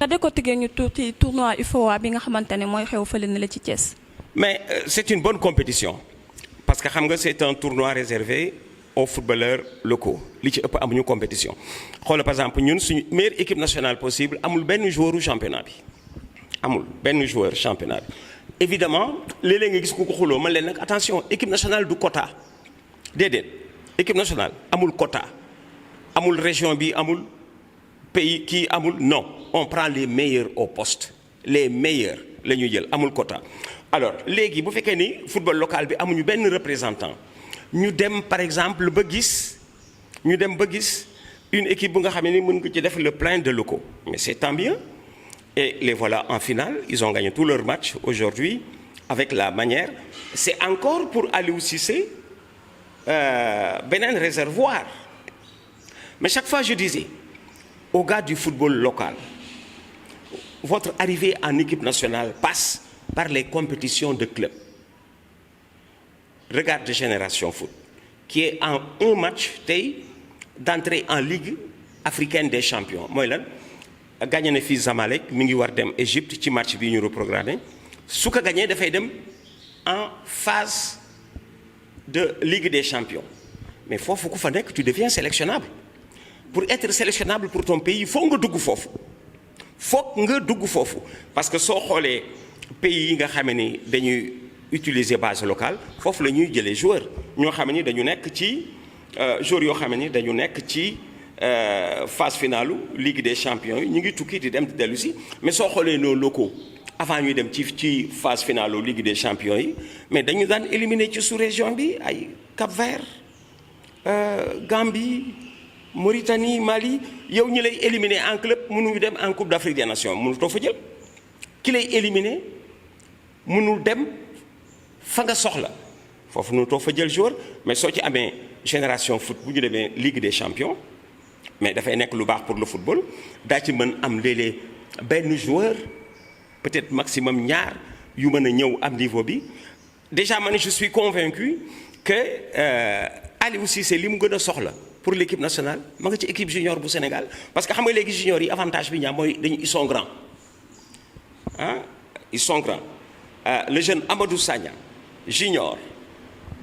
décortiquer ñu tuuti tournoi UFOA bi nga xamante ne mooy xew fële na la ci Thiès. Mais c'est une bonne compétition parce que xam nga c'est un tournoi réservé aux footballeurs locaux li ci ëpp amuñu compétition xoolal par exemple ñun suñu meilleure équipe nationale possible amul benn joueur u championnat bi amul benn joueur championnat bi évidemment léeg-léeg nga gis ku ko xuloo man leen nag attention équipe nationale du quota déedéet équipe nationale amul quota amul région bi amul pays kii amul non on prend les meilleurs au poste les meilleurs la ñuy jël amul quota alors léegi bu fekkee ni football local bi amuñu benn représentant ñu dem par exemple ba gis une équipe bu nga xam ne mën nga ci def le plein de locaux mais c'est tant mieux et les voilà en finale ils ont gagné tous leurs matchs aujourd'hui avec la manière c'est encore pour Aliou Cissé beneen réservoir mais chaque fois je disais aux gars du football local votre arrivée en équipe nationale passe par les compétitions de clubs. Regarde Génération Foot qui est en un match tey d'entrée en Ligue africaine des champions mooy lan gagné na fii Zamalek mi ngi war dem Égypte ci match bi ñu reprogrammé su ko gagné dafay dem en phase de Ligue des champions mais foofu ku fa nekk tu deviens sélectionnable pour être sélectionnable pour ton pays foog nga dugg foofu parce que soo xoolee pays yi nga xam ni dañuy utiliser base locale foofu la ñuy jëlee joueurs ñoo xam ni dañu nekk ci joueurs yoo xam ni dañu nekk ci phase finale Ligue des champions yi ñu ngi tukki di dem di dellu si mais soo xoolee nos locaux avant ñuy dem ci phase finale Ligue des champions yi mais dañu daan éliminer ci sous-région bi ay Cap-Vert Gambie Mauritanie Mali yow ñi lay éliminer en club mënuñu dem en Coupe d'Afrique des Nations mënutoo fa jël ki lay éliminer mënul dem fa nga soxla foofu mënutoo fa jël joueur mais soo ci amee Génération Foot bu ñu demee Ligue des champions mais dafay nekk lu baax pour le football daa ci mën am léeg-léeg benn joueur peut-être maximum ñaar yu mën a ñëw am niveau bi déjà man je suis convaincu que Aliou Cissé li mu gën a soxla pour l'équipe nationale ma nga ci équipe junior bu Sénégal parce que xam nga léegi junior yi avantage bi ñaam mooy ils sont grands ils sont grands le jeune Amadou Sagna junior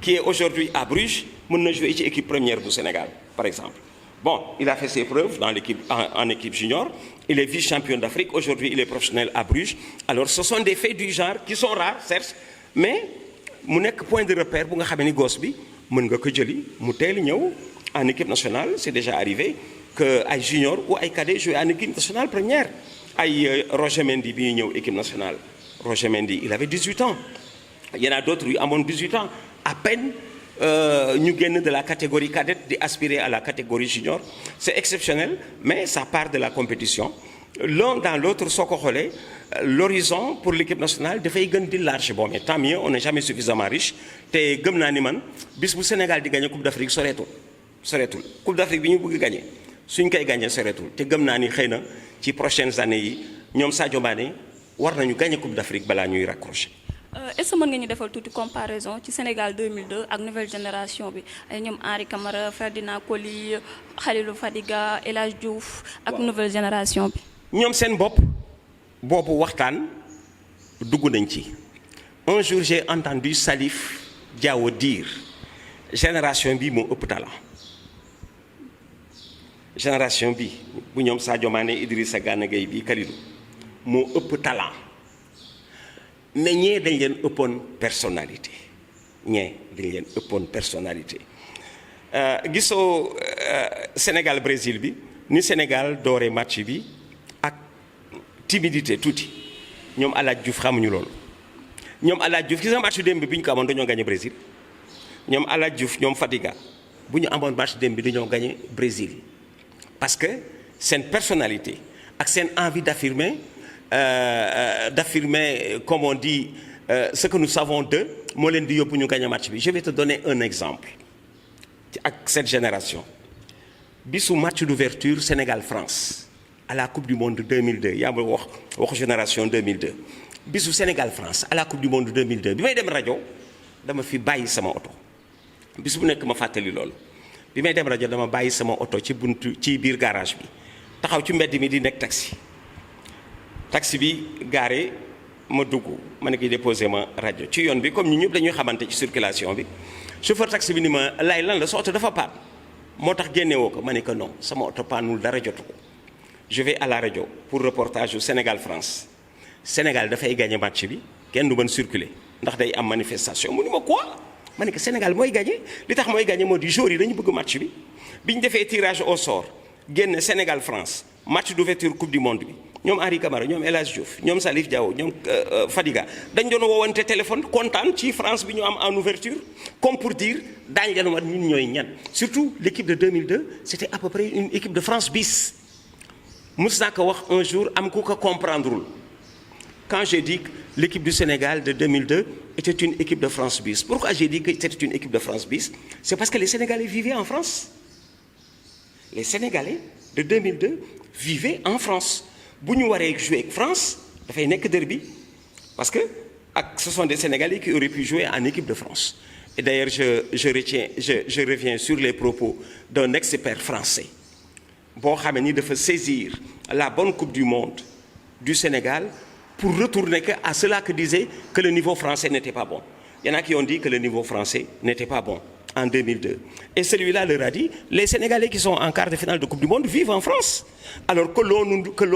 qui est aujourd'hui à Bruges mën na jouer ci équipe première bu Sénégal par exemple bon il a fait ses preuves dans l'équipe en équipe junior il est vice-champion d'Afrique aujourd'hui il est professionnel à Bruges alors ce sont des faits du genre qui sont rares certes mais mu nekk point de repère bu nga xam ni gosse bi mën nga ko jëli mu teel ñëw en équipe nationale c'est déjà arrivé que ay junior ou ay cadet joué en équipe nationale première ay Roger Mendy bi ñuy ñëw équipe nationale Roger Mendy il avait 18 ans il y en a d'autres yu amoon 18 ans à peine ñu génn de la catégorie cadette di aspirer à la catégorie junior c'est exceptionnel mais ça part de la compétition l'un dans l'autre soo ko xoolee l'horizon pour l'équipe nationale dafay gën di large bon mais tant mieux on n'est jamais suffisamment riche te gëm naa ni man bis bu Sénégal di gagner Coupe d'Afrique soreetul Coupe d'Afrique bi ñu bëgg gagner suñ koy gagner soreetul te gëm naa ni xëy na ci prochaines années yi ñoom Sadio Mané war nañu gagner Coupe d'Afrique balaa ñuy raccrocher. Est-ce que mën nga ñu defal tuuti comparaison ci Sénégal 2002 ak nouvelle génération bi ay ñoom Henri Camara Ferdinand Coly Khalilou Fadiga El Hadj Diouf ak nouvelle génération bi. ñoom seen bopp boobu waxtaan dugg nañ ci un jour j'ai entendu Salif Diao dire génération bi moo ëpp talent génération bi bu ñoom Sadio Mané Idrissa Gana Gueye bi Kalidou moo ëpp talent mais ñee dañ leen ëppoon personnalité gisoo Sénégal Brésil bi ni Sénégal doore match bi ak timidité tuuti ñoom El Hadj Diouf xamuñu loolu ñoom El Hadj Diouf gis nga match démb bi ñu ko amoon dañoo gagné Brésil ñoom El Hadj Diouf ñoom Fadiga bu ñu amoon match démb bi dañoo gagné Brésil parce que seen personnalité ak seen envie d'affirmer comme on dit ce que nous savons d'eux moo leen di yóbbu ñu gagné match bi je vais te donner un exemple ak cette génération bisu match d'ouverture Sénégal-France à la Coupe du Monde 2002 yaa ma wax génération 2002 bisu Sénégal-France à la Coupe du Monde 2002 bi may dem rajo dama fi bàyyi sama oto bis bu nekk ma fàttali loolu bi may dem rajo dama bàyyi sama oto ci buntu ci biir garage bi taxaw ci mbedd mi di nekk taxi taxi bi garé ma dugg ma ne ko déposé ma rajo ci yoon bi comme ñu ñëpp dañuy xamante ci circulation bi chauffeur taxi bi ni ma lay lan la sa oto dafa paan moo tax génnewoo ko ma ne ko non sama oto paanul dara jotu ko je vais à la rajo pour reportage au Sénégal France Sénégal dafay gagné match bi kenn du mën circuler ndax day am manifestation mu ni ma quoi ma ne ko Sénégal mooy gagné li tax mooy gagné moo di jour yi dañu bëgg match bi bi ñu defee tirage au sort génn Sénégal France match d'ouverture coupe du monde bi ñoom Henri Camara ñoom El Hadj Diouf ñoom Salif Diao ñoom Fadiga dañ doon woowante téléphone kontaan ci France bi ñu am en ouverture comme pour dire daañu leen wat ñun ñooy ñan surtout l'équipe de 2002 c'était à peu près une équipe de France bis mës naa ko wax un jour am ku ko comprendrewul quand j'ai dit que l'équipe du Sénégal de 2002 était une équipe de France bis pourquoi j'ai dit que c'était une équipe de France bis c'est parce que les Sénégalais vivaient en France les Sénégalais de 2002 vivaient en France bu ñu waree jouer avec France dafay nekk derby parce que ce sont des Sénégalais qui auraient pu jouer en équipe de France et d'ailleurs je reviens sur les propos d'un expert français boo xamee ni dafa saisir la bonne coupe du monde du Sénégal pour retourner à cela que disait que le niveau français n'était pas bon. Il y en a qui ont dit que le niveau français n'était pas bon en 2002. Et celui-là leur a dit, les Sénégalais qui sont en quart de finale de Coupe du Monde vivent en France. Alors que l'on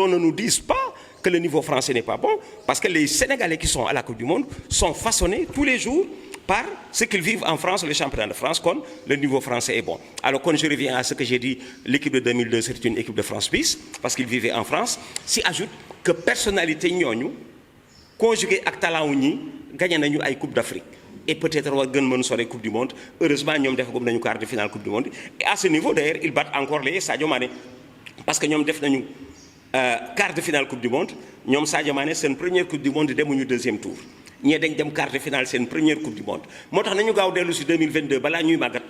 ne nous dise pas que le niveau français n'est pas bon, parce que les Sénégalais qui sont à la Coupe du Monde sont façonnés tous les jours par ce qu'ils vivent en France, le championnat de France, quand le niveau français est bon. Alors quand je reviens à ce que j'ai dit, l'équipe de 2002, c'est une équipe de France bis, parce qu'ils vivaient en France, s'y ajoute que personnalité ñooñu conjuguée ak talent wu ñi gagné nañu ay Coupe d'Afrique. Et peut-être war gën mën sore Coupe du Monde. Heureusement ñoom defagum nañu quart de finale Coupe du Monde. Et à ce niveau d'ailleurs, ils battent encore les Sadio Mané. Parce que ñoom def nañu quart de finale Coupe du Monde, ñoom Sadio Mané seen première Coupe du Monde demuñu deuxième tour. ñee dañ dem quart de finale seen première Coupe du Monde. moo tax nañu gaaw dellu si 2022 balaa ñuy màggat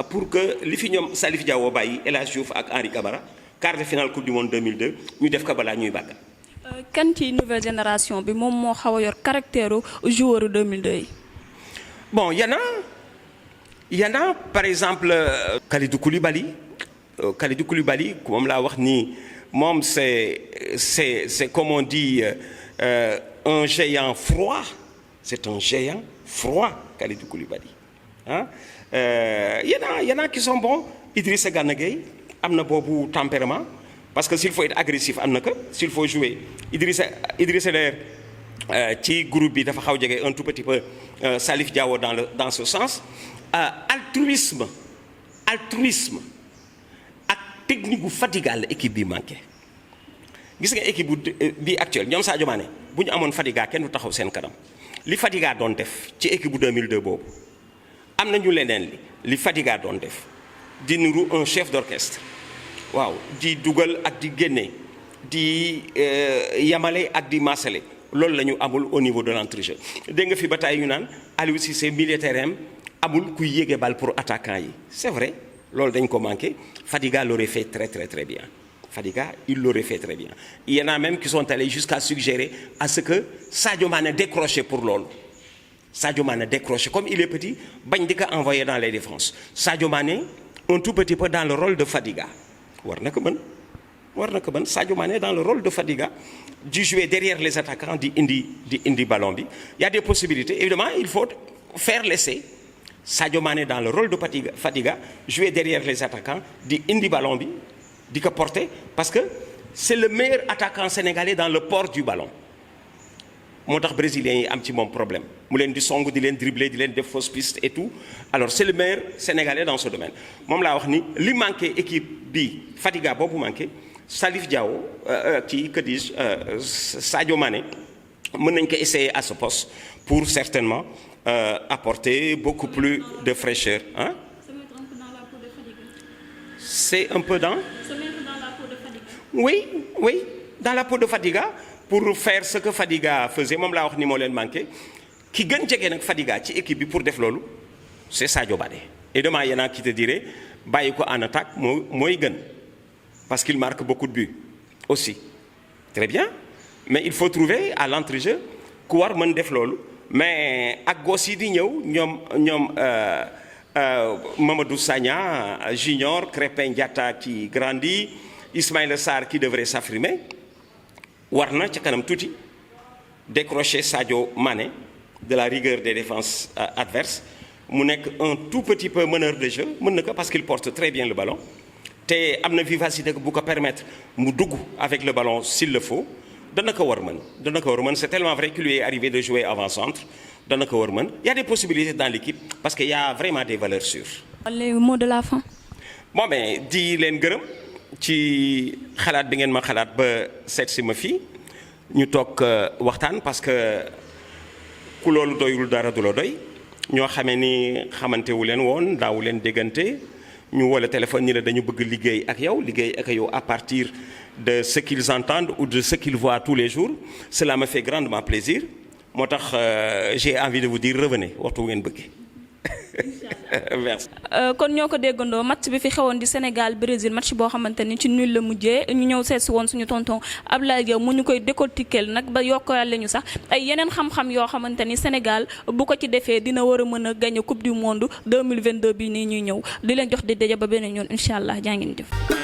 pour que li fi ñoom Salif Diao bàyyi El Hadj Diouf ak Henri Camara quart de finale Coupe du Monde 2002 ñu def ko balaa ñuy màggat. kan ci nouvelle génération bi moom moo xaw a yor caractère joueur 2002 yi. Bon, il y en a par exemple Kalidou Koulibaly. Kalidou Koulibaly, comme l'a dit, c'est comme on dit un géant froid. C'est un géant froid, Kalidou Koulibaly. Hein? Y en a qui sont bons. Idrissa Gana Gueye, il a beaucoup tempérament. Parce que s'il faut être agressif, s'il faut jouer, Idrissa ci groupe bi dafa xaw jege un tout petit peu Salif Diao dans ce sens altruisme ak technique bu Fadiga la équipe bi manqué gis nga équipe bi actuelle ñoom Sadio Mané bu ñu amoon Fadiga kenn du taxaw seen kanam li Fadiga doon def ci équipe bu 2002 boobu am nañu leneen li Fadiga doon def di niru un chef d'orchestre waaw di dugal ak di génne di yamale ak di masale loolu la ñu amul au niveau de l'entrejeu dégg nga fi ba tey ñu naan Aliou Cissé militaire amul kuy yéege bal pour attaquant yi c'est vrai loolu dañ ko manqué Fadiga l'aurait fait très très très bien Fadiga il l'aurait fait très bien il y en a même qui sont allés jusqu'à suggérer à ce que Sadio Mané décroche pour loolu Sadio Mané décroche comme il est petit bañ di ko envoyer dans les défenses Sadio Mané un tout petit peu dans le rôle de Fadiga war na ko mën Sadio Mané dans le rôle de Fadiga di jouer derrière les attaquants di indi ballon bi il y a des possibilités évidemment il faut faire l'essai Sadio Mané dans le rôle de Fadiga jouer derrière les attaquants di indi ballon bi di ko porter parce que c'est le meilleur attaquant sénégalais dans le port du ballon moo tax brésiliens yi am ci moom problème mu leen di song di leen dribbler di leen def fausse piste et tout alors c'est le meilleur sénégalais dans ce domaine moom laa wax ni li manqué équipe bi Fadiga boobu manqué Salif Diao que dis Sadio Mané mën nañ ko essayer à ce poste pour certainement apporter beaucoup plus de fraîcheur hein? C'est un peu dans oui dans la peau de Fadiga pour faire ce que Fadiga faisait moom laa wax ni moo leen manqué ki gën jege nag Fadiga ci équipe bi pour def loolu c'est Sadio Mané et demain il y en a qui te dirait bàyyi ko en attaque mooy gën parce qu'il marque beaucoup de buts aussi très bien mais il faut trouver à l'entrejeu ku war mën def loolu mais ak gos yi di ñëw ñoom Mamadou Sagna Junior Crépin Diatta qui grandit Ismaïla Sarr qui devrait s'affirmer war na ca kanam tuuti décrocher Sadio Mané de la rigueur des défenses adverses mu nekk un tout petit peu meneur de jeu mën na ko parce qu'il porte très bien le ballon te am na vivacité bu ko permettre mu dugg avec le ballon s'il le faut dana ko war mën c'est tellement vrai qu'il lui est arrivé de jouer avant-centre dana ko war mën il y a des possibilités dans l'équipe parce qu'il y a vraiment des valeurs sûres. Les mots de la fin. Bon mais di leen gërëm ci xalaat bi ngeen ma xalaat ba seet si ma fii ñu toog waxtaan parce que ku loolu doyul dara du la doy ñoo xamee ni xamante wu leen woon daawu leen déggante ñu wala téléphone ni la dañu bëgg liggéey ak yow à partir de ce qu'ils entendent ou de ce qu'ils voient tous les jours cela me fait grandement plaisir moo tax j'ai envie de vous dire revenez waxtu ngeen bëgg. Merci. kon ñoo ko déggandoo match bi fi xewoon di Sénégal Brésil match boo xamante ni ci nul la mujjee ñu ñëw seet si woon suñu tonton Abdoulaye Diaw mu ñu koy décortiquer nag ba yokkale ñu sax ay yeneen xam-xam yoo xamante ni Sénégal bu ko ci defee dina war a mën a gagner coupe du monde 2022 bii nii ñuy ñëw di leen jox di daje ba beneen yoon incha allah jaa ngeen jëf.